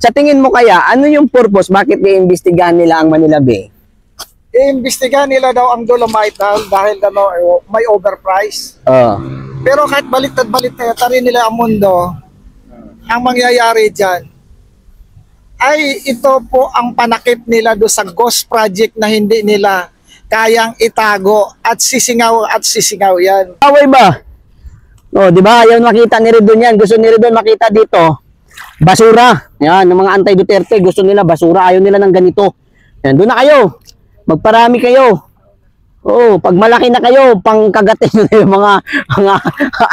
Sa tingin mo kaya, ano yung purpose? Bakit iimbestigahan nila ang Manila Bay? Iimbestigahan nila daw ang Dolomite dahil may overprice. Pero kahit baliktad-baliktad rin nila ang mundo, ang mangyayari dyan ay ito po ang panakip nila do sa ghost project na hindi nila kayang itago at sisingaw yan. Away ba? O, di ba? Ayaw makita ni Redon yan. Gusto ni Redon makita dito. Basura. Yan, ng mga anti-Duterte. Gusto nila basura. Ayaw nila ng ganito. Yan, doon na kayo. Magparami kayo. Oo, pag malaki na kayo, pangkagatin nyo na yung mga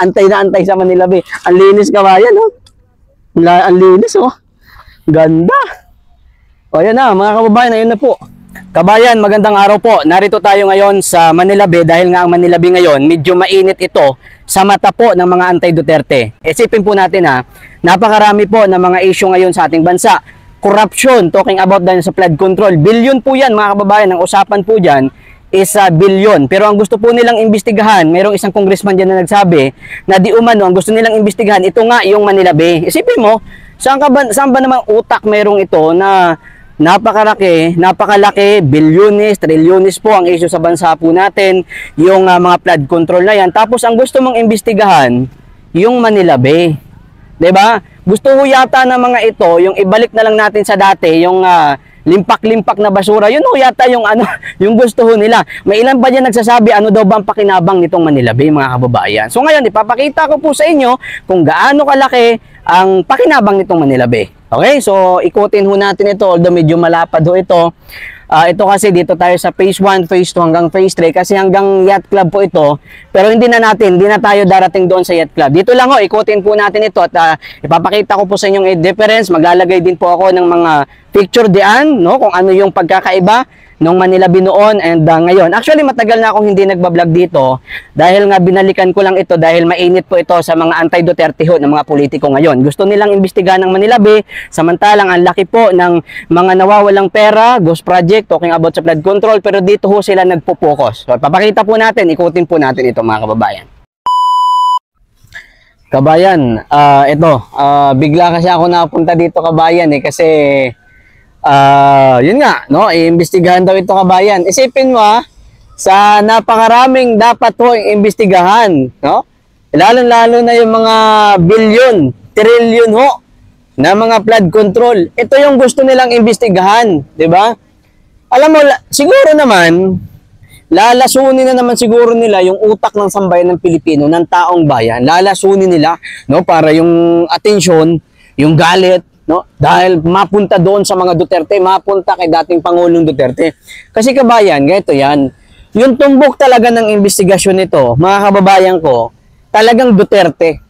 antay na antay sa Manila Bay. Ang linis kabayan, oh. Ang linis, oh. Ganda. O, yan na, mga kababayan, ayun na po. Kabayan, magandang araw po. Narito tayo ngayon sa Manila Bay dahil nga ang Manila Bay ngayon, medyo mainit ito sa mata po ng mga anti-Duterte. Isipin po natin ha, napakarami po ng mga issue ngayon sa ating bansa. Corruption, talking about dahil sa flood control. Bilyon po yan mga kababayan. Ang usapan po dyan is bilyon. Pero ang gusto po nilang imbestigahan, mayroong isang congressman dyan na nagsabi na di umano, ang gusto nilang imbestigahan, ito nga yung Manila Bay. Isipin mo, saan ba namang utak mayroong ito na napakalaki, bilyones, trilyones po ang issue sa bansa po natin, yung mga flood control na yan. Tapos ang gusto mong imbestigahan, yung Manila Bay. 'Di ba? Gusto ho yata ng mga ito, yung ibalik na lang natin sa dati, yung limpak-limpak na basura. Yun ho yata yung yung gusto ho nila. May ilan ba diyan nagsasabi ano daw ba ang pakinabang nitong Manila Bay, mga kababayan? So ngayon ipapakita ko po sa inyo kung gaano kalaki ang pakinabang nitong Manila Bay. Okay? So ikutin ho natin ito, although medyo malapad ho ito. Ito kasi dito tayo sa phase 1, phase 2 hanggang phase 3 kasi hanggang yacht club po ito. Pero hindi na tayo darating doon sa yacht club. Dito lang ho, ikutin po natin ito at ipapakita ko po sa inyong difference. Maglalagay din po ako ng mga picture diyan, no, kung ano yung pagkakaiba nung Manila Bay noon and ngayon. Actually, matagal na akong hindi nagbablog dito dahil nga binalikan ko lang ito dahil mainit po ito sa mga anti-Duterte ho ng mga politiko ngayon. Gusto nilang imbestigahan ng Manila Bay, samantalang ang laki po ng mga nawawalang pera, ghost project, talking about sa flood control, pero dito ho sila nagpo-focus. So, papakita po natin, ikutin po natin ito mga kababayan. Kabayan, bigla kasi ako napunta dito kabayan kasi yun nga, no, iimbestigahan daw ito kabayan. Isipin mo sa napakaraming dapat ho iimbestigahan, no? Lalo na yung mga bilyon, trilyon ho na mga flood control. Ito yung gusto nilang imbestigahan, 'di ba? Alam mo, siguro naman lalasunin na naman siguro nila yung utak ng sambayan ng Pilipino, ng taong bayan. Lalasunin nila, no, para yung atensyon, yung galit, no, dahil mapunta doon sa mga Duterte, mapunta kay dating Pangulong Duterte. Kasi kabayan, ganito yan, yung tumbok talaga ng investigasyon nito, mga kababayan ko, talagang Duterte.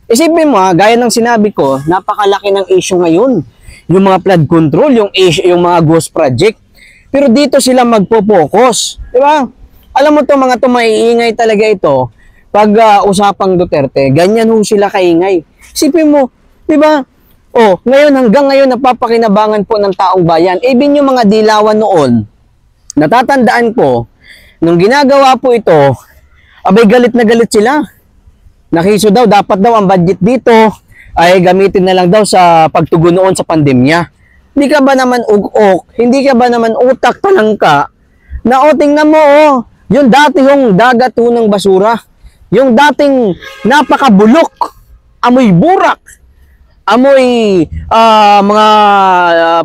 Isipin mo gaya ng sinabi ko, napakalaki ng issue ngayon, yung mga flood control, yung mga ghost project, pero dito sila magpo-focus, di ba? Alam mo to mga to, maiingay talaga ito pag usapang Duterte, ganyan ho sila kaingay. Isipin mo, di ba? Ngayon hanggang ngayon napapakinabangan po ng taong bayan. Even yung mga dilawan noon, natatandaan ko, nung ginagawa po ito, abay galit na galit sila. Nakiso daw, dapat daw ang budget dito ay gamitin na lang daw sa pagtugon noon sa pandemya. Hindi ka ba naman ug-ok, hindi ka ba naman utak talangka, na tingnan mo yung dati yung dagat ng basura, yung dating napakabulok, amoy burak, amoy mga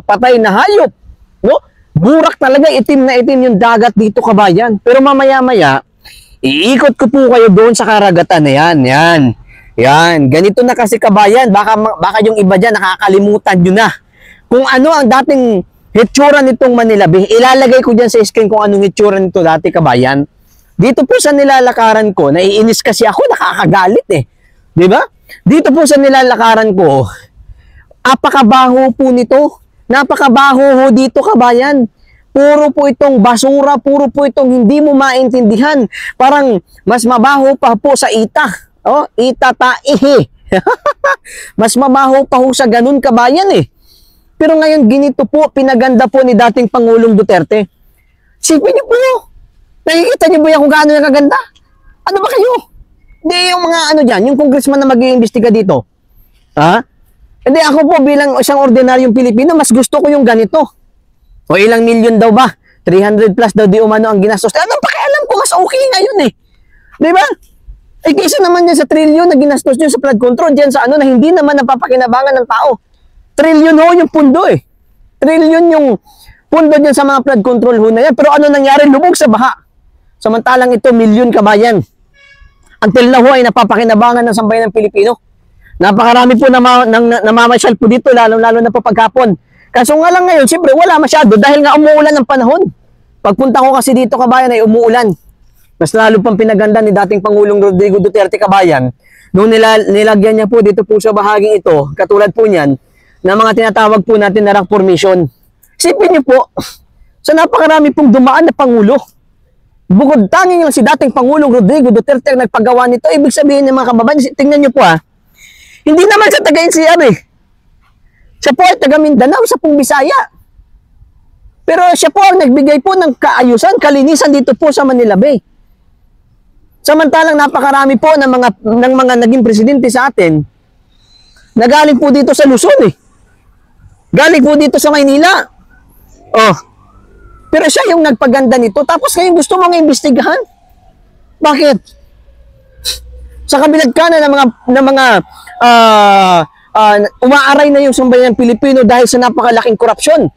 patay na hayop, no? Burak talaga, itim na itim yung dagat dito kabayan. Pero mamaya-maya, iikot ko po kayo doon sa karagatan na yan. Ganito na kasi kabayan, baka yung iba dyan nakakalimutan nyo na. Kung ano ang dating hitsura nitong Manila Bay, ilalagay ko dyan sa screen kung anong hitsura nito dati kabayan. Dito po sa nilalakaran ko, naiinis kasi ako, nakakagalit di ba? Dito po sa nilalakaran ko, apakabaho po nito. Napakabaho ho dito kabayan. Puro po itong basura, puro po itong hindi mo maintindihan. Parang mas mabaho pa po sa ita. Ita taihi. Mas mabaho pa ho sa ganun kabayan Pero ngayon ginito po, pinaganda po ni dating Pangulong Duterte. Sipin niyo po, nakikita niyo ba yan kung gaano yung kaganda? Ano ba kayo? Hindi yung mga dyan, yung congressman na mag-iimbestiga dito. Hindi, ako po bilang isang ordinaryong Pilipino, mas gusto ko yung ganito. O ilang milyon daw ba? 300 plus daw di umano ang ginastos. Anong pakialam ko, mas okay ngayon eh. Di ba? Eh kaysa naman yan sa trilyon na ginastos nyo sa flood control, dyan sa ano na hindi naman napapakinabangan ng tao. Trilyon ho yung pundo eh. Trilyon yung pundo dyan sa mga flood control ho na yan. Pero ano nangyari? Lubog sa baha. Samantalang ito, milyon kabayan. Until na ho ay napapakinabangan ng sambayan ng Pilipino. Napakarami po namamasyal po dito, lalo na po pagkapon. Kaso nga lang ngayon, siyempre wala masyado dahil nga umuulan ng panahon. Pagpunta ko kasi dito kabayan ay umuulan. Mas lalo pang pinaganda ni dating Pangulong Rodrigo Duterte kabayan. Nung nilagyan niya po dito po sa bahaging ito, katulad po niyan, na mga tinatawag po natin na rock formation. Isipin niyo po, sa napakarami pong dumaan na Pangulo, bukod tanging lang si dating Pangulong Rodrigo Duterte ang nagpagawa nito, ibig sabihin ng mga kababayan, tingnan niyo po hindi naman sa taga-NCR eh. Siya po ay taga Mindanao, sa pong Bisaya. Pero siya po ang nagbigay po ng kaayusan, kalinisan dito po sa Manila Bay. Samantalang napakarami po ng mga naging presidente sa atin, nagaling po dito sa Luzon eh. Galing po dito sa Maynila. Oh. Pero siya yung nagpaganda nito, tapos ngayon gusto mong imbestigahan. Bakit? Sa kabilang kanan ng mga umaaray na yung sambayan ng Pilipino dahil sa napakalaking korupsyon.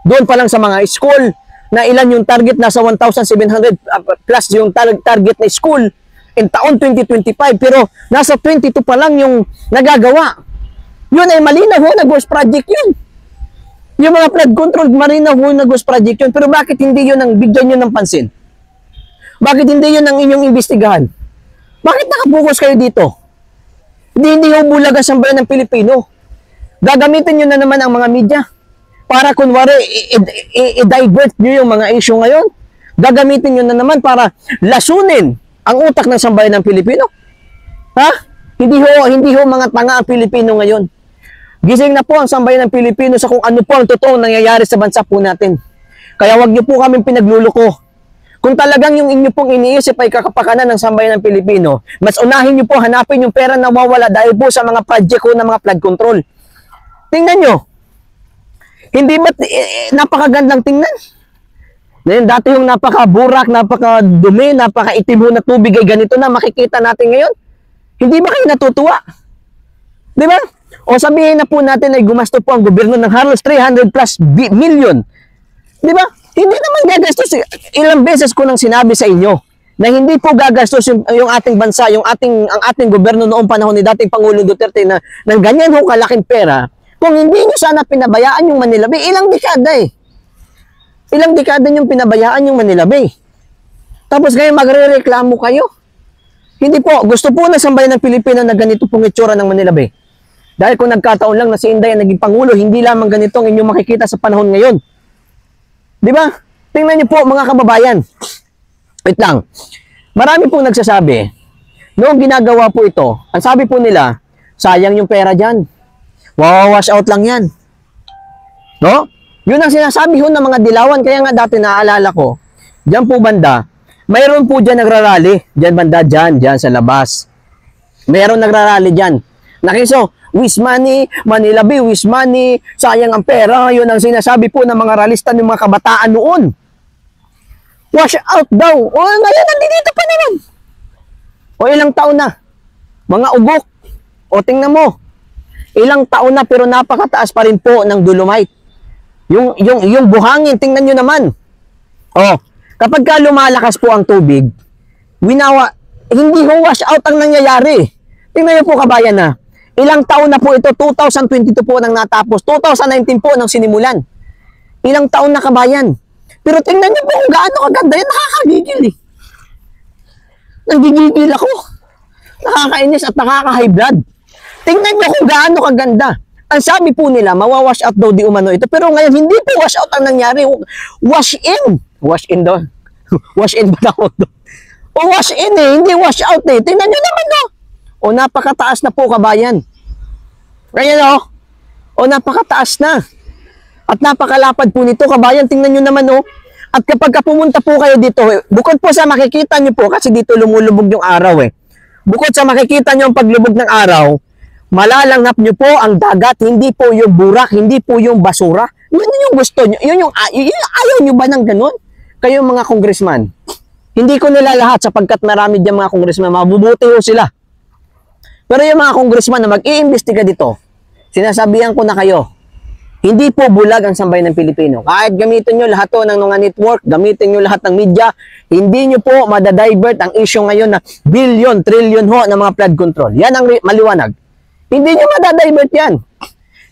Doon pa lang sa mga school, na ilan yung target, nasa 1,700 plus yung target na school in taon 2025, pero nasa 22 pa lang yung nagagawa. Yun ay malinaw ho na ghost project yun. Yung mga flood control, malinaw ho na ghost project yun. Pero bakit hindi yun ang bigyan nyo ng pansin? Bakit hindi yun ang inyong imbestigahan? Bakit nakapokus kayo dito? Hindi ho bulag ang sambayan ng Pilipino. Gagamitin nyo na naman ang mga media para kunwari i-divert nyo yung mga issue ngayon. Gagamitin nyo na naman para lasunin ang utak ng sambayan ng Pilipino. Ha? Hindi ho mga tanga ang Pilipino ngayon. Gising na po ang sambayan ng Pilipino sa kung ano po ang totoong nangyayari sa bansa po natin. Kaya wag nyo po kaming pinagluluko. Kung talagang yung inyo pong iniisip ay kakapakanan ng sambayan ng Pilipino, mas unahin nyo po hanapin yung pera na mawala dahil po sa mga project ko ng mga flood control. Tingnan nyo. Hindi ba napakagandang tingnan? Ngayon, dati yung napakaburak, napakadumi, napakaitim ho na tubig ay ganito na makikita natin ngayon. Hindi ba kayo natutuwa? Di ba? O sabihin na po natin ay gumasto po ang gobyerno ng halos 300 plus million. Di ba? Hindi naman gagastos. Ilang beses ko nang sinabi sa inyo na hindi po gagastos yung ating bansa, ang ating gobyerno noong panahon ni dating Pangulong Duterte na ng ganyan ho kalaking pera. Kung hindi nyo sana pinabayaan yung Manila Bay, ilang dekada eh. Ilang dekada yung pinabayaan yung Manila Bay. Tapos ngayon magre-reklamo kayo. Hindi po, gusto po ng sambayan ng Pilipino na ganito pong itsura ng Manila Bay. Dahil kung nagkataon lang na si Inday ang naging Pangulo, hindi lamang ganito ang inyong makikita sa panahon ngayon. Di ba? Tingnan niyo po mga kababayan. Wait lang. Marami pong nagsasabi, noong ginagawa po ito, ang sabi po nila, sayang yung pera dyan. Wash out lang yan. No? Yun ang sinasabi ho ng mga dilawan. Kaya nga dati naaalala ko, dyan po banda, mayroon po dyan nagrarally. Dyan banda, dyan sa labas. Mayroon nagrarally dyan. Nakiso, wish money, Manila Bay, wish money, sayang ang pera. Yun ang sinasabi po ng mga ralista ng mga kabataan noon. Wash out daw. O ngayon, nandito pa naman. O ilang taon na. Mga ugok. O tingnan mo. Ilang taon na pero napakataas pa rin po ng dolomite. Yung buhangin, tingnan nyo naman. O, kapag ka lumalakas po ang tubig, hindi ho wash out ang nangyayari. Tingnan nyo po kabayan na. Ilang taon na po ito, 2022 po nang natapos, 2019 po nang sinimulan. Ilang taon na kabayan. Pero tingnan niyo po kung gaano kaganda yan, nakakagigil eh. Nagigigil ako. Nakakainis at nakaka-high blood. Tingnan niyo kung gaano kaganda. Ang sabi po nila, mawawash out daw di umano ito. Pero ngayon, hindi po wash out ang nangyari. Wash in. Wash in daw. Wash in ba daw? O wash in eh, hindi wash out eh. Tingnan niyo naman no. O napakataas na po kabayan. Ngayon o napakataas na. At napakalapad po nito kabayan. Tingnan nyo naman At kapag pumunta po kayo dito, bukod po sa makikita nyo po, kasi dito lumulubog yung araw eh. Bukod sa makikita nyo ang paglubog ng araw, Malalanghap nyo po ang dagat, hindi po yung burak, hindi po yung basura. Yun yung gusto nyo. Yun ayaw nyo ba ng ganun? Kayo mga congressman. Hindi ko nila lahat sapagkat marami dyan mga congressman. Mabubuti ho sila. Pero yung mga congressman na mag-iimbestiga dito, sinasabihan ko na kayo, hindi po bulag ang sambayan ng Pilipino. Kahit gamitin nyo lahat to ng mga network, gamitin nyo lahat ng media, hindi nyo po madadivert ang issue ngayon na billion, trillion ho ng mga flood control. Yan ang maliwanag. Hindi nyo madadivert yan.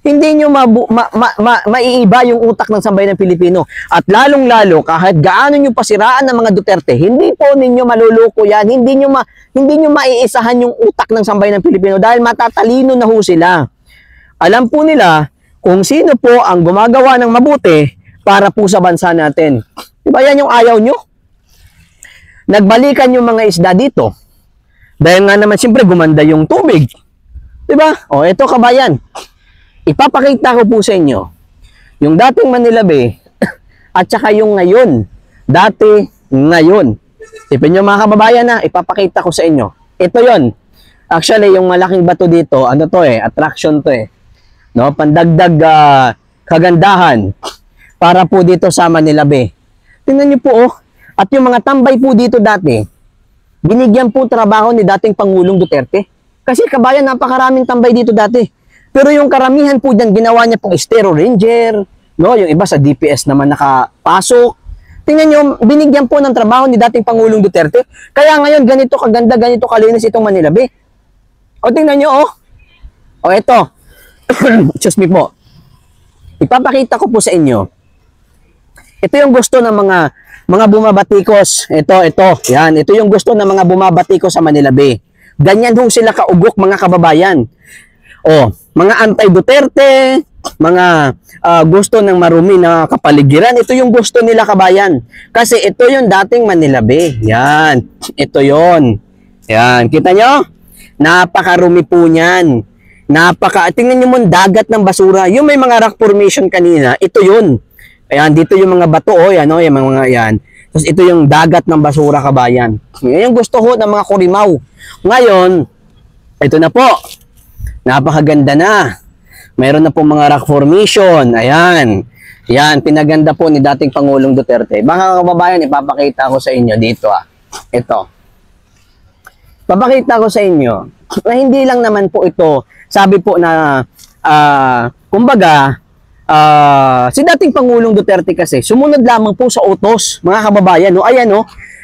Hindi nyo maiiba yung utak ng sambayan ng Pilipino. At lalong-lalo, kahit gaano nyo pasiraan ng mga Duterte, hindi po ninyo maluluko yan. Hindi nyo maiisahan yung utak ng sambayan ng Pilipino dahil matatalino na ho sila. Alam po nila kung sino po ang gumagawa ng mabuti para po sa bansa natin. Diba yan yung ayaw nyo? Nagbalikan yung mga isda dito. Dahil nga naman siyempre gumanda yung tubig. Diba? O ito kabayan. Ipapakita ko po sa inyo yung dating Manila Bay at saka yung ngayon. Dati, ngayon. Tipin nyo mga kababayan na, ipapakita ko sa inyo. Ito yon. Actually, yung malaking bato dito, ano to attraction to no, pandagdag kagandahan para po dito sa Manila Bay. Tingnan niyo po at yung mga tambay po dito dati, binigyan po trabaho ni dating Pangulong Duterte. Kasi kabayan, napakaraming tambay dito dati. Pero yung karamihan po diyan ginawa niya pong Estero Ranger, no, yung iba sa DPS naman nakapasok. Tingnan niyo, binigyan po ng trabaho ni dating Pangulong Duterte. Kaya ngayon ganito kaganda, ganito kalinis itong Manila Bay. O tingnan niyo O ito. Excuse me po. Ipapakita ko po sa inyo. Ito yung gusto ng mga bumabatikos. Ito. Yan. Ito yung gusto ng mga bumabatikos sa Manila Bay. Ganyan hong sila kaugok mga kababayan. Mga anti-Duterte, mga gusto ng marumi na kapaligiran. Ito yung gusto nila kabayan. Kasi ito yung dating Manila Bay. Yan. Ito yon. Yan. Kita nyo? Napakarumi po niyan. Tingnan nyo mo dagat ng basura. Yung may mga rock formation kanina, ito yun. Ayan, dito yung mga bato, yan, yung mga yan. Tapos ito yung dagat ng basura, kabayan. Yan yung gusto ho ng mga kurimaw. Ngayon, ito na po. Napakaganda na. Mayroon na po mga rock formation. Ayan. Yan, pinaganda po ni dating Pangulong Duterte. Mga kababayan, ipapakita ko sa inyo dito. Ito. Papakita ko sa inyo na hindi lang naman po ito, sabi po na, kumbaga, si dating Pangulong Duterte kasi, sumunod lamang po sa utos, mga kababayan. Ayan,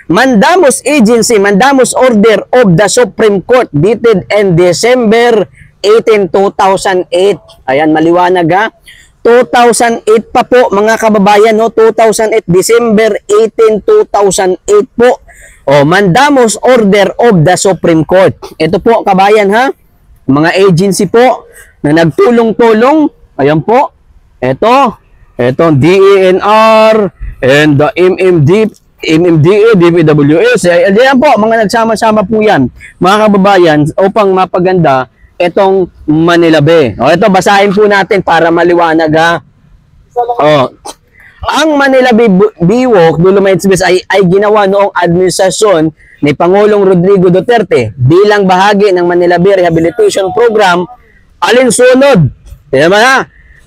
Mandamus Agency, Mandamus Order of the Supreme Court, dated in December 18, 2008. Ayan, maliwanag 2008 pa po, mga kababayan, 2008, December 18, 2008 po. Mandamus Order of the Supreme Court. Ito po, kabayan mga agency po na nagtulong-tulong. Ayan po. Ito DENR and the MMDA, DPWS. Ayan po, mga nagsama-sama po yan, mga kababayan, upang mapaganda itong Manila Bay. Ito, basahin po natin para maliwanag Ang Manila Bay Walk, Dolomites Beach ay ginawa noong administrasyon ni Pangulong Rodrigo Duterte bilang bahagi ng Manila Bay Rehabilitation Program. Alinsunod,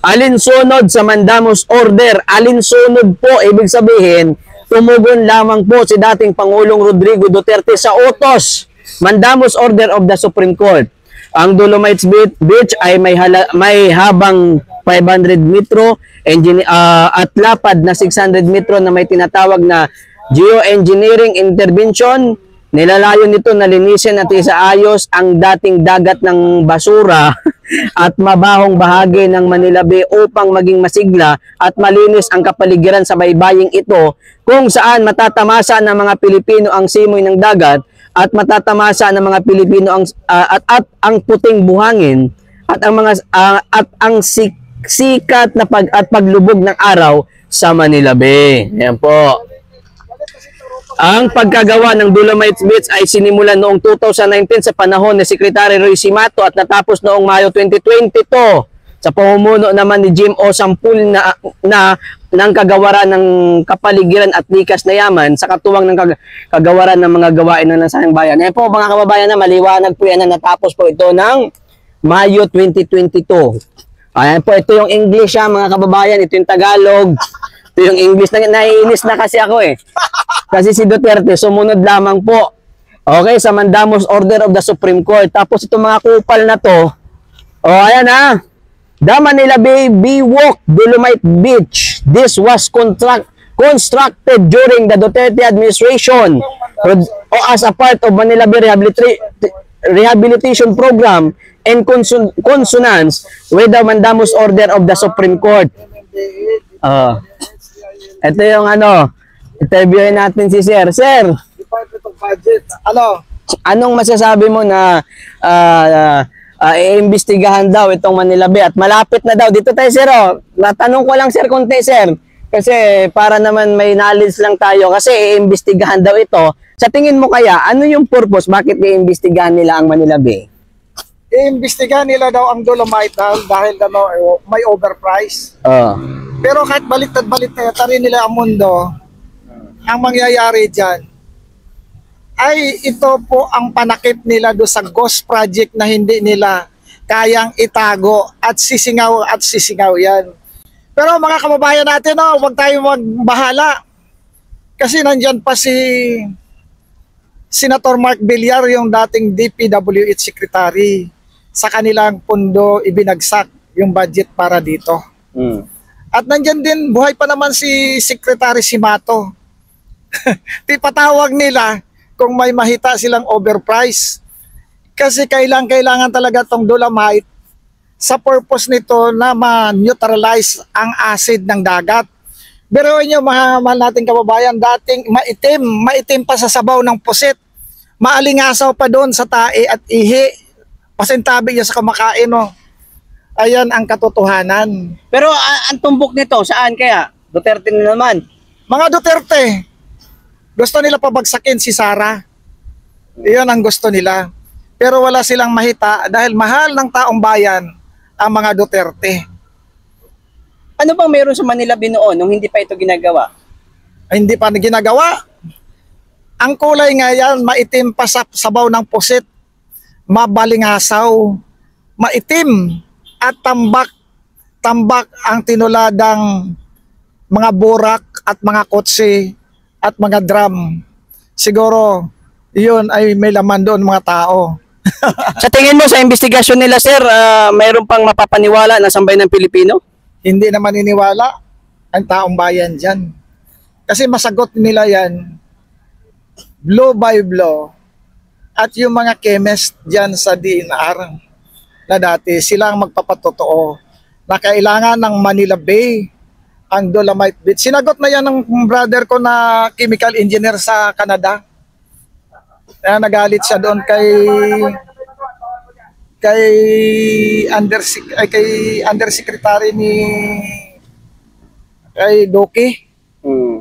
alinsunod sa Mandamus Order. Alinsunod po, ibig sabihin, tumugon lamang po si dating Pangulong Rodrigo Duterte sa utos. Mandamus Order of the Supreme Court. Ang Dolomites Beach ay may habang 500 metro at lapad na 600 metro na may tinatawag na geoengineering intervention. Nilalayo nito na linisin at isaayos ang dating dagat ng basura at mabahong bahagi ng Manila Bay upang maging masigla at malinis ang kapaligiran sa baybaying ito, kung saan matatamasa ng mga Pilipino ang simoy ng dagat at matatamasa ng mga Pilipino ang ang puting buhangin at ang sikat na paglubog ng araw sa Manila Bay. Ayan po. Ang pagkagawa ng Dolomites Beach ay sinimulan noong 2019 sa panahon ni Secretary Roy Simato at natapos noong Mayo 2022 sa pamumuno naman ni Jim O. Sampul ng kagawaran ng kapaligiran at likas na yaman sa katuwang ng kagawaran ng mga gawain ng nasayang bayan. Eh po mga kababayan, na maliwanag po yan na natapos po ito ng Mayo 2022. Ayan po, ito yung English mga kababayan, ito yung Tagalog, ito yung English. Naiinis na kasi ako Kasi si Duterte, sumunod lamang po. Okay, sa Mandamus Order of the Supreme Court. Tapos itong mga kupal na to, ayan The Manila Bay Walk, Dolomite Beach. This was constructed during the Duterte administration as a part of Manila Bay Rehabilitation Program in consonance with the Mandamus Order of the Supreme Court. Ito yung interviewin natin si Sir. Sir, Department of Budget. anong masasabi mo na iimbestigahan daw itong Manila Bay at malapit na daw? Dito tayo, Sir. Natanong ko lang, Sir, konti, Sir. Kasi para naman may knowledge lang tayo kasi iimbestigahan daw ito. Sa tingin mo kaya, ano yung purpose? Bakit iimbestigahan nila ang Manila Bay? Iimbestigahan nila daw ang Dolomite dahil may overprice. Pero kahit baliktad-baliktad rin nila ang mundo, ang mangyayari dyan ay ito po ang panakip nila do sa ghost project na hindi nila kayang itago at sisingaw yan. Pero mga kababayan natin, huwag tayo magbahala. Kasi nandyan pa si Senator Mark Villar, yung dating DPWH Secretary. Sa kanilang pondo ibinagsak yung budget para dito. At nandyan din, buhay pa naman si Secretary Simato. Tipatawag nila kung may mahita silang overprice. Kasi kailangan talaga tong Dolomite sa purpose nito na ma-neutralize ang acid ng dagat. Biruin nyo mga mahal nating kababayan, dating maitim pa sa sabaw ng pusit. Maalingasaw pa doon sa tae at ihi. Pasintabi niya sa kumakain. Ayan ang katotohanan. Pero ang tumbok nito, saan kaya? Duterte na naman. Mga Duterte, gusto nila pabagsakin si Sara. Iyon ang gusto nila. Pero wala silang mahita dahil mahal ng taong bayan ang mga Duterte. Ano bang meron sa Manila Bay noon nung hindi pa ito ginagawa? Ay, hindi pa ginagawa. Ang kulay nga yan, maitim pa sa sabaw ng pusit, mabalingasaw, maitim at tambak ang tinuladang mga burak at mga kotse at mga drum. Siguro, yun ay may laman doon mga tao. Sa tingin mo sa investigasyon nila, Sir, mayroon pang mapapaniwala na sambayan ng Pilipino? Hindi na maniniwala ang taong bayan dyan. Kasi masagot nila yan, blow by blow. At yung mga chemist dyan sa DNR na dati, sila ang magpapatotoo na kailangan ng Manila Bay ang Dolomite Beach. Sinagot na yan ng brother ko na chemical engineer sa Canada. Kaya nagalit siya doon kay undersecretary kay Doki.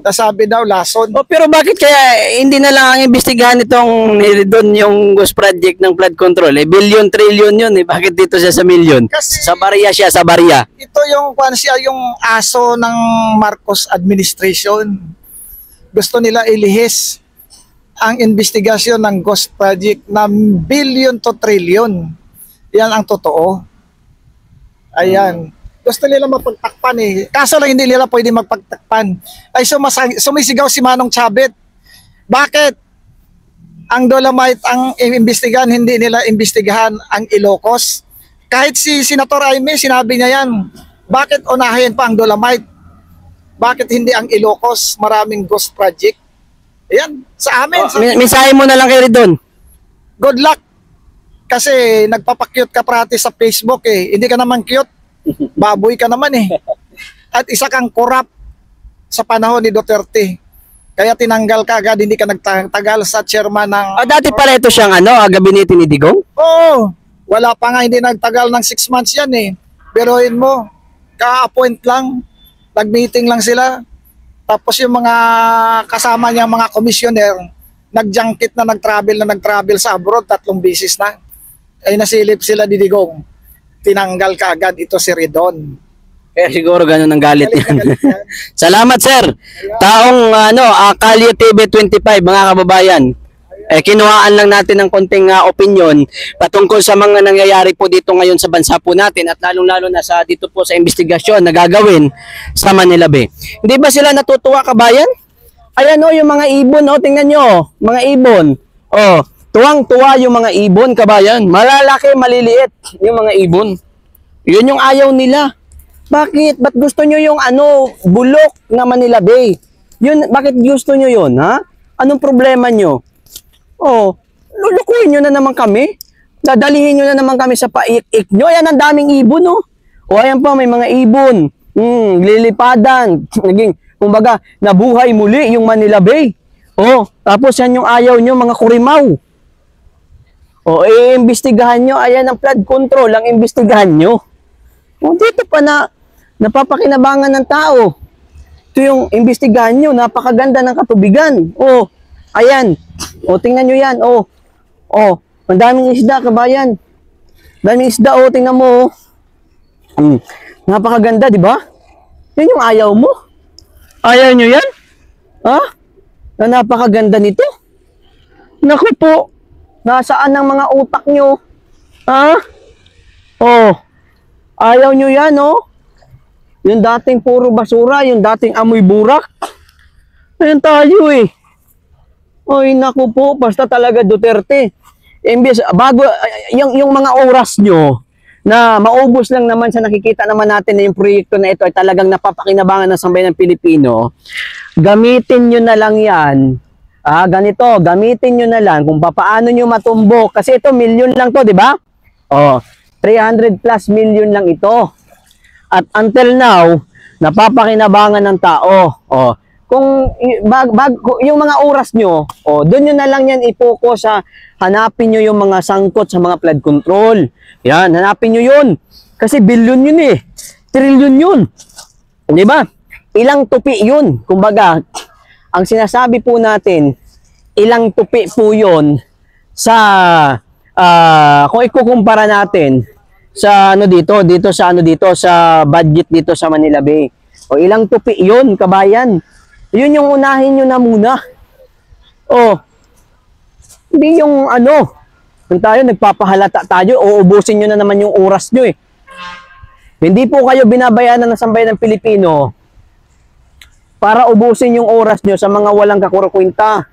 Nasabi daw lason. Pero bakit kaya hindi na lang ang imbestigahan itong doon yung ghost project ng flood control? Billion, trillion yun. Bakit dito siya sa million? Kasi sa barya siya, sa barya. Ito yung yung aso ng Marcos administration. Gusto nila ilihis ang investigasyon ng ghost project na billion to trillion. Yan ang totoo. Ayan. Gusto nila mapagtakpan Kaso lang hindi nila pwede magpagtakpan. Ay sumisigaw si Manong Chabet. Bakit? Ang Dolomite ang imbestigahan, hindi nila imbestigahan ang Ilocos. Kahit si Senator Aimee, sinabi niya yan. Bakit unahin pa ang Dolomite? Bakit hindi ang Ilocos? Maraming ghost project. Ayan, sa amin. Mensahe mo na lang kay Ridon. Good luck. Kasi nagpapakyut ka parati sa Facebook Hindi ka naman cute. Baboy ka naman At isa kang corrupt sa panahon ni Duterte. Kaya tinanggal ka agad, hindi ka nagtagal sa chairman ng... Dati pala ito siyang gabinete ni Digong? Oo. Wala pa nga, hindi nagtagal ng 6 months yan Biruin mo, ka-appoint lang, nag-meeting lang sila. Tapos yung mga kasama niya, mga commissioner, nag-junket na nag-travel sa abroad, 3 beses na. Ay nasilip sila ni Digong. Tinanggal ka agad ito si Ridon. Kaya siguro ganun ang galit yan. Salamat, Sir. Taong Kalye TV 25, mga kababayan. kinuhaan lang natin ng konting opinion patungkol sa mga nangyayari po dito ngayon sa bansa po natin at lalong-lalo na sa dito po sa investigasyon na gagawin sa Manila Bay. Hindi ba sila natutuwa, kabayan? Ayan yung mga ibon, tingnan nyo, mga ibon. Tuwang-tuwa yung mga ibon, kabayan. Malalaki, maliliit yung mga ibon. Yun yung ayaw nila. Bakit? Ba't gusto nyo yung bulok na Manila Bay? Yun, bakit gusto nyo yun, ha? Anong problema nyo? Lulukuhin nyo na naman kami. Dadalihin nyo na naman kami sa paik-ik nyo. Ayan, ang daming ibon, ayan pa, may mga ibon. Lilipadan. Naging, kumbaga, nabuhay muli yung Manila Bay. Tapos yan yung ayaw nyo, mga kurimaw. Iimbestigahan nyo. Ayan ang flood control, ang imbestigahan nyo. Dito pa na napapakinabangan ng tao. Ito yung imbestigahan nyo, napakaganda ng katubigan. Ayan. Tingnan nyo yan. Ang daming isda, kabayan. Daming isda, tingnan mo. Napakaganda, di ba? Yan yung ayaw mo. Ayaw nyo yan? Na napakaganda nito. Naku po. Nasaan ang mga utak nyo? Ayaw nyo yan, Yung dating puro basura, yung dating amoy burak. Ayan tayo, naku po, basta talaga Duterte. Imbes, bago, yung mga oras nyo, na maubos lang naman sa nakikita naman natin na yung proyekto na ito ay talagang napapakinabangan ng sambayan ng Pilipino, gamitin nyo na lang yan. Ganito, gamitin nyo na lang kung paano nyo matumbok. Kasi ito, milyon lang to, di ba? 300 plus million lang ito. At until now, napapakinabangan ng tao. Kung yung mga oras nyo, doon nyo na lang yan i-focus sa hanapin nyo yung mga sangkot sa mga flood control. Yan, hanapin nyo yun. Kasi billion yun trillion yun. Di ba? Ilang tupi yun. Kumbaga, ang sinasabi po natin, ilang tupi po yun sa, kung ikukumpara natin sa sa budget dito sa Manila Bay. Ilang tupi yun, kabayan. Yun yung unahin nyo na muna. Hindi yung kung tayo nagpapahalata tayo, uubusin nyo na naman yung oras nyo Hindi po kayo binabayaran ng sambayan ng Pilipino para ubusin yung oras nyo sa mga walang kakurukwinta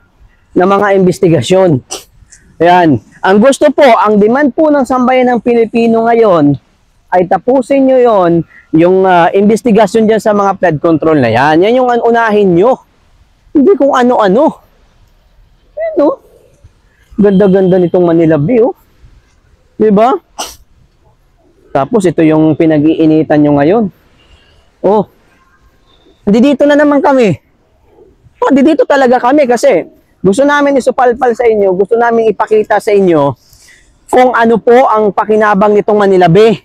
na mga investigasyon. Ayan. Ang gusto po, ang demand po ng sambayan ng Pilipino ngayon ay tapusin nyo yung investigasyon dyan sa mga flood control na yan. Yan yung unahin nyo. Hindi kung ano-ano. Ganda-ganda nitong Manila Bay, Diba? Tapos ito yung pinag-iinitan nyo ngayon. Dito na naman kami. Dito talaga kami kasi gusto namin isupalpal sa inyo, gusto namin ipakita sa inyo kung ano po ang pakinabang nitong Manila Bay.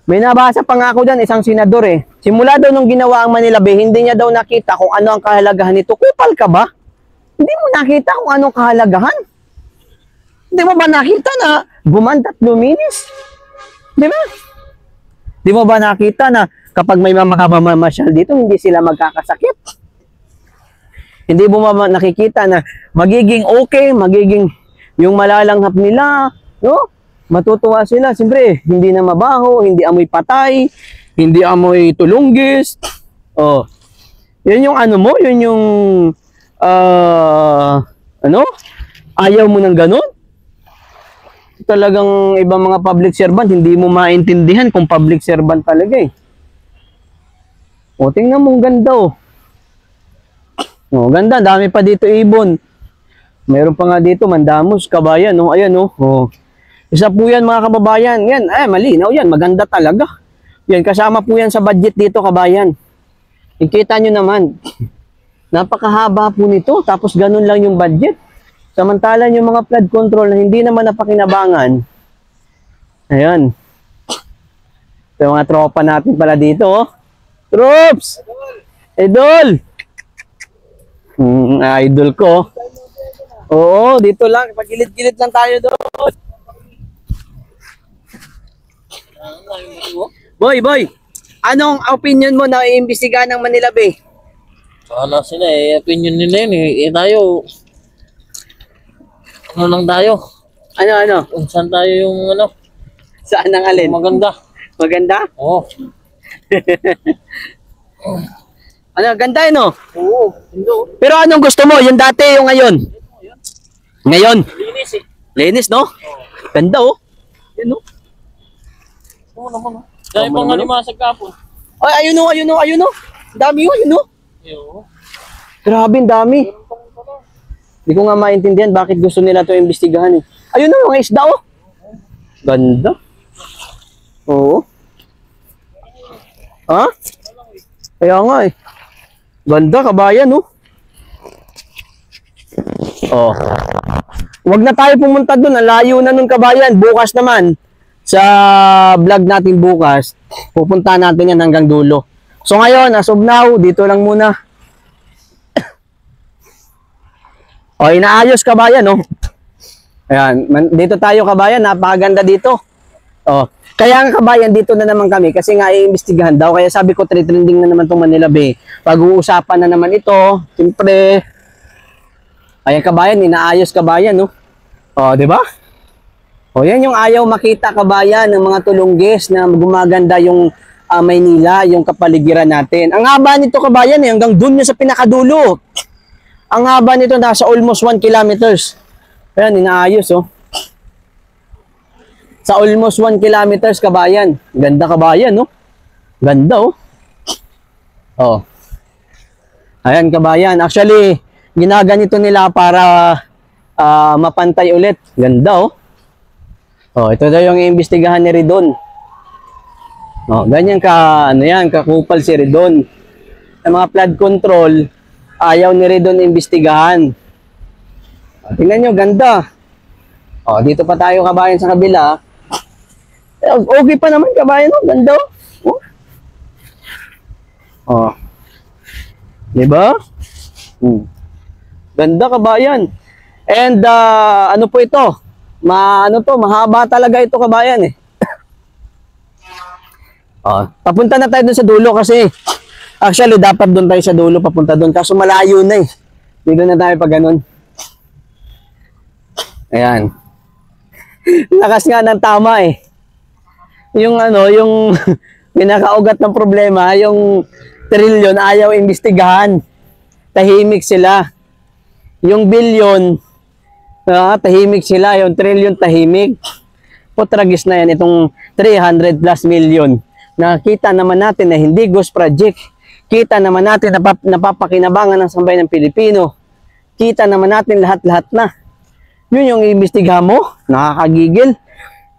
May nabasa pa nga ako dyan, isang senador Simula daw nung ginawa ang Manila Bay, hindi niya daw nakita kung ano ang kahalagahan nito. Kupal ka ba? Hindi mo nakita kung anong kahalagahan? Hindi mo ba nakita na gumanda't luminis? Di ba? Di mo ba nakita na kapag may mamamasyal dito, hindi sila magkakasakit? Hindi mo ba nakikita na magiging okay, magiging yung malalanghap nila, matutuwa sila. Siyempre, hindi na mabaho, hindi amoy patay, hindi amoy tulunggis. Yun yung yun yung ayaw mo ng ganun? Talagang ibang mga public servant, hindi mo maintindihan kung public servant talaga tingnan mo, ganda ganda, dami pa dito ibon. Mayroon pa nga dito, mandamos, kabayan, ayan Isa po yan mga kababayan, yan, malinaw yan, maganda talaga. Yan, kasama po yan sa budget dito, kabayan. Ikita nyo naman, napakahaba po nito, tapos ganun lang yung budget. Samantalan yung mga flood control na hindi naman napakinabangan. Ayan. Ito yung mga tropa natin pala dito, Troops! Idol! Idol ko. Oo, dito lang. Pagilid-gilid lang tayo doon. Boy! Anong opinion mo na iimbestigahan ng Manila Bay? Wala sila opinion nila yun tayo. Ano lang tayo? Ano? Kung saan tayo yung ano? Saan ang alin? Maganda. Maganda? Oo. Ano, ganda no? Oo. Hindi. Pero anong gusto mo? Yung dati, yung ngayon? Ngayon? Linis eh. Linis, no? Ganda, oh. Yan, no? Oo naman. Dahil pang halimasag kapon. Ay, ayun, oh. Ang dami, oh, ayun, oh. Oo. Grabe, ang dami. Hindi ko nga maintindihan bakit gusto nila ito imbestigahan, eh. Ayun, oh, mga isda, oh. Ganda. Oo. Ha? Kaya nga, eh. Ganda, kabayan, oh. Oh. Huwag na tayo pumunta doon. Ang layo na nun, kabayan. Bukas naman, sa vlog natin bukas, pupunta natin yan hanggang dulo. So ngayon, as of now, dito lang muna. O, inaayos, kabayan, no? Ayan, dito tayo, kabayan. Napakaganda dito. O, kaya nga, kabayan, dito na naman kami kasi nga iimbestigahan daw. Kaya sabi ko, trending na naman itong Manila Bay. Pag-uusapan na naman ito, siyempre, ayan, kabayan, inaayos, kabayan, no? O, di ba? O, yan yung ayaw makita, kabayan, ng mga tulunggis na gumaganda yung Maynila, yung kapaligiran natin. Ang haba nito, kabayan, eh, hanggang dun sa pinakadulo. Ang haba nito, nasa almost 1 kilometers. Ayan, inaayos, oh. Sa almost 1 kilometers, kabayan. Ganda, kabayan, no? Ganda, oh. Oh. Ayan, kabayan. Actually, ginaganito nila para mapantay ulit. Ganda, oh. Oh, ito daw yung iimbestigahan ni Ridon. Oh, ganyan kakupal si Ridon. Ang mga flood control, ayaw ni Ridon iimbestigahan. Oh, tingnan nyo, ganda. Oh, dito pa tayo, kabayan, sa kabila. Okay pa naman, kabayan, oh. Ganda, oh. Oh. Diba? Ganda, kabayan. And ano po ito? Mahaba talaga ito, kabayan, eh. Papunta na tayo dun sa dulo kasi actually dapat dun tayo sa dulo papunta dun kaso malayo na, eh. Dito na tayo pag ganun. Ayan. Lakas nga ng tama, eh. Yung yung pinakaugat ng problema, yung trilyon ayaw imbestigahan. Tahimik sila. Yung bilyon, tahimik sila. Yung trilyon tahimik. Putragis na yan, itong 300 plus million. Nakita naman natin na hindi ghost project. Kita naman natin na napapakinabangan ng sambayan ng Pilipino. Kita naman natin lahat-lahat na. Yun yung iimbestigahan mo, nakakagigil.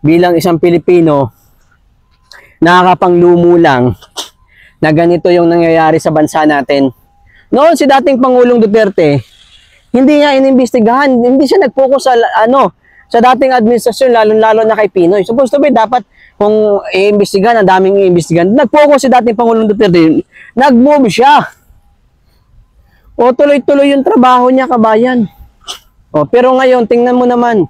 Bilang isang Pilipino, nakakapanglumo lang na ganito yung nangyayari sa bansa natin. Noon si dating Pangulong Duterte, hindi niya inimbestigahan, hindi siya nag-focus sa sa dating administrasyon, lalo-lalo na kay Pinoy. Supposed to be, dapat kung i-imbestigahan, ang daming i-imbestigahan. Nag-focus si dating Pangulong Duterte, nag-move siya. O tuloy-tuloy yung trabaho niya, kabayan. O, pero ngayon, tingnan mo naman.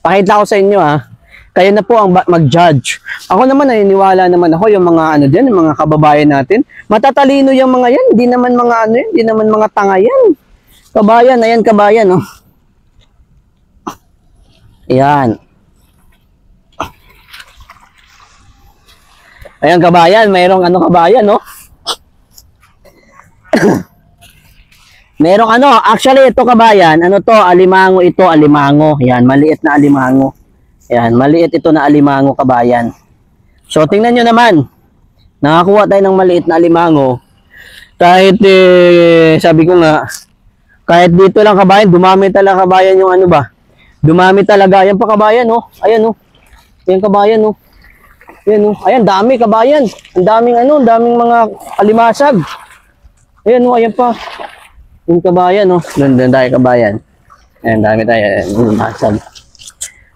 Pakita ko sa inyo, ha. Kayo na po ang mag-judge. Ako naman, naniniwala naman ako, yung mga dyan, yung mga kababayan natin. Matatalino yung mga yan, hindi naman mga hindi naman mga tanga yan. Kabayan, ayan, kabayan, no. Ayan. Ayan, kabayan, mayroong kabayan, no? Merong actually ito, kabayan, alimango ito, alimango. Ayan, maliit na alimango. Ayan, maliit ito na alimango, kabayan. So, tingnan nyo naman. Nakakuha tayo ng maliit na alimango. Kahit, sabi ko nga, kahit dito lang, kabayan, dumami talaga, kabayan, yung dumami talaga. Ayan pa, kabayan, oh. Ayan, oh. Ayan, kabayan, oh. Ayan, oh. Ayan, dami, kabayan. Ang daming mga alimasag. Ayan, oh. Ayan pa. Yung kabayan, oh. Doon tayo, kabayan. Ayan, dami tayo. Ayan, alimasag.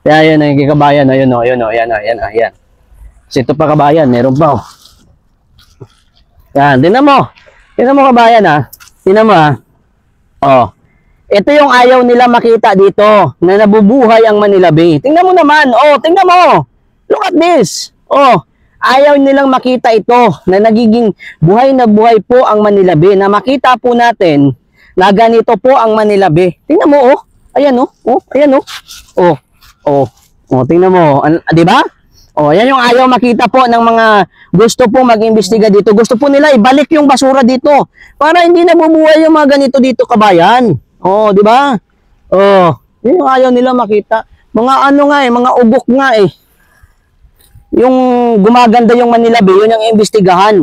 Ayan, yung kabayan. Ayan, oh. Ayan, oh. Ayan, oh. Ayan, oh. Ayan. Kasi ito pa, kabayan. Meron pa, oh. Ayan, tingnan mo. Tingnan mo, kabayan, ha. Tingnan mo, ha. Oh. Ito yung ayaw nila makita dito na nabubuhay ang Manila Bay. Tingnan mo naman. Oh, tingnan mo. Look at this. Oh, ayaw nilang makita ito na nagiging buhay na buhay po ang Manila Bay. Na makita po natin na ganito po ang Manila Bay. Tingnan mo, oh. Ayan oh. Oh, ayan oh. Oh. Oh. Oh, tingnan mo. 'Di ba? Oh, yan yung ayaw makita po ng mga gusto po mag-imbestiga dito. Gusto po nila ibalik yung basura dito para hindi nabubuhay yung mga ganito dito, kabayan. Oh, 'di ba? Oh, yun yung ayaw nila makita. Mga ano nga mga ugok nga Yung gumaganda yung Manila Bay, yun ang imbestigahan.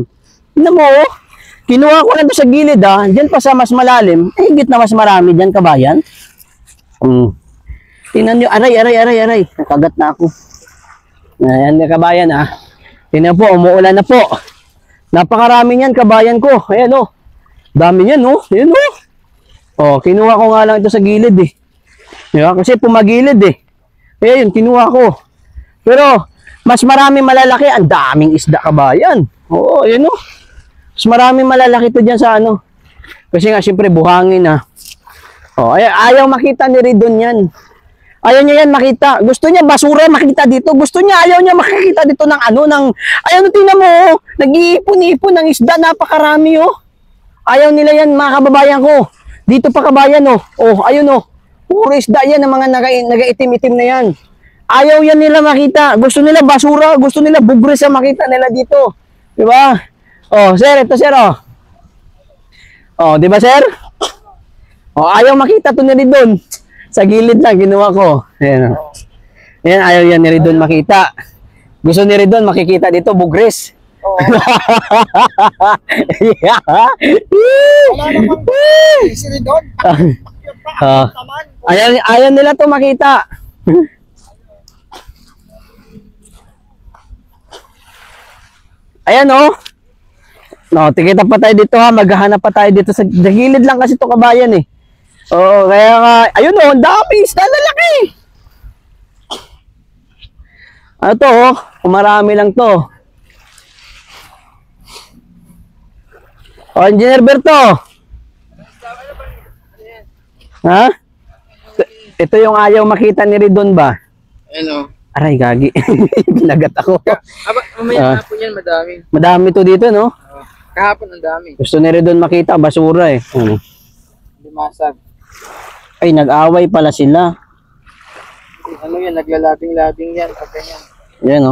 Tingnan mo, oh. Kinuha ko lang doon sa gilid, Diyan pa sa mas malalim, higit na mas marami diyan, kabayan. Tingnan nyo, aray. Nakagat na ako. Ayan, kabayan, Tingnan po, umuulan na po. Napakarami niyan, kabayan ko. Ayan, oh. Dami niyan, oh. Ayan, oh. Oh, kinuha ko nga lang ito sa gilid, Diba? Kasi pumagilid, Ayan, kinuha ko. Pero, mas marami malalaki. Ang daming isda, kabayan. Oo, ayan, oh. Mas marami malalaki to dyan sa ano. Kasi nga, siyempre, buhangin, Oh, ayaw makita ni Ridon yan. Ayaw niya yan makita. Gusto niya basura makita dito. Gusto niya, ayaw niya makikita dito ng ano, ayaw na tingnan mo, nag-iipon-ipon ng isda, napakarami, Ayaw nila yan, mga kababayan ko. Dito pa, kabayan, Oh, ayun, puro isda yan, ng mga nagaitim-itim na yan. Ayaw yan nila makita. Gusto nila basura, gusto nila bugres ang makita nila dito. Di ba? Oh, sir, ito sir, Oh, di ba, sir? Oh, ayaw makita to ni Ridon. Sa gilid lang, ginawa ko. Ayan, Ayan, ayaw yan ni Ridon makita. Gusto ni Ridon makikita dito, bugres. Oo. Yeah. Wala namang siri doon. Ayaw nila to makita. Ayan, No, tikita pa tayo dito, maghahanap pa tayo dito sa gilid lang kasi to, kabayan, Oo, kaya nga, ayun, ang dami isda na laki. Ano to, marami lang to. Engineer Berto. Ha? Ito yung ayaw makita ni Ridon ba? Ano? Aray, gagi. Pinagat ako. Mamaya hapon yan, madami. Madami to dito, no? Kahapon ang dami. Gusto ni Ridon makita, basura, Lumasag. Ay, nag-away pala sila. Ano yan, naglalabing-labing yan. Pag ganyan. Yan,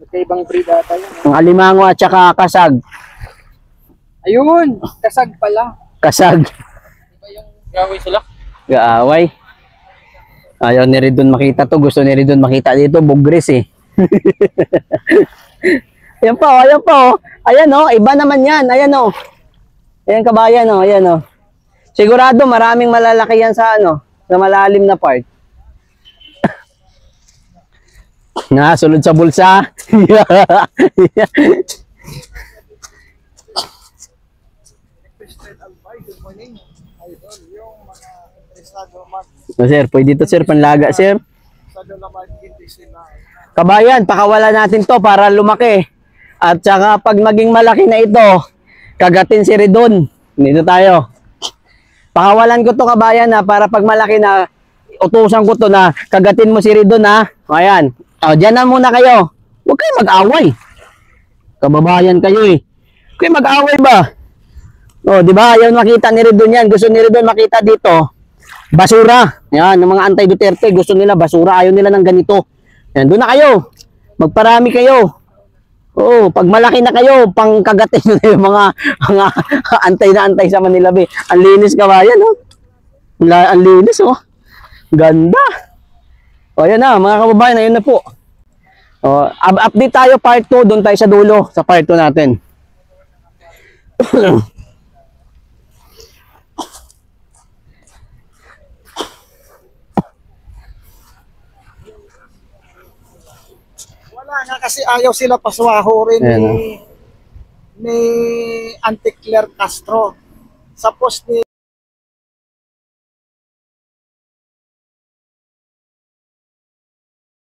Magkaibang breed ata yan. Ang alimango at saka kasag. Ayun! Kasag pala. Kasag. Diba yung gawin sila? Gaaway. Ayaw ni Ridon makita to. Gusto ni Ridon makita dito. Bugres, Ayan pa, ayan pa, Ayan, iba naman yan. Ayan, Ayan, kabayan, Ayan, Sigurado maraming malalaki yan sa sa malalim na part. Sunod sa bulsa. Sir, pwede dito, sir, panlaga, sir. Kabayan, pakawala natin to para lumaki. At saka pag maging malaki na ito, kagatin si Ridon. Dito tayo. Pakawalan ko to, kabayan, para pag malaki na, utusan ko to na kagatin mo si Ridon, Ayan. Diyan na muna kayo. Huwag kayo mag-away. Kababayan kayo, Huwag kayo mag-away ba? Di ba? Ayaw makita ni Ridon yan. Gusto ni Ridon makita dito. Basura. Yan, ng mga anti-Duterte, gusto nila basura. Ayaw nila ng ganito. Yan, doon na kayo. Magparami kayo. Pag malaki na kayo, pangkagatin nyo na yung mga antay na antay sa Manila Bay. Ang linis, kabayan, Ang linis, Ganda. Ayan na, mga kababayan, ayun na po. Update tayo part 2, doon tayo sa dulo, sa part 2 natin. Wala nga kasi ayaw sila paswaho rin ni Auntie Claire Castro. Sa post ni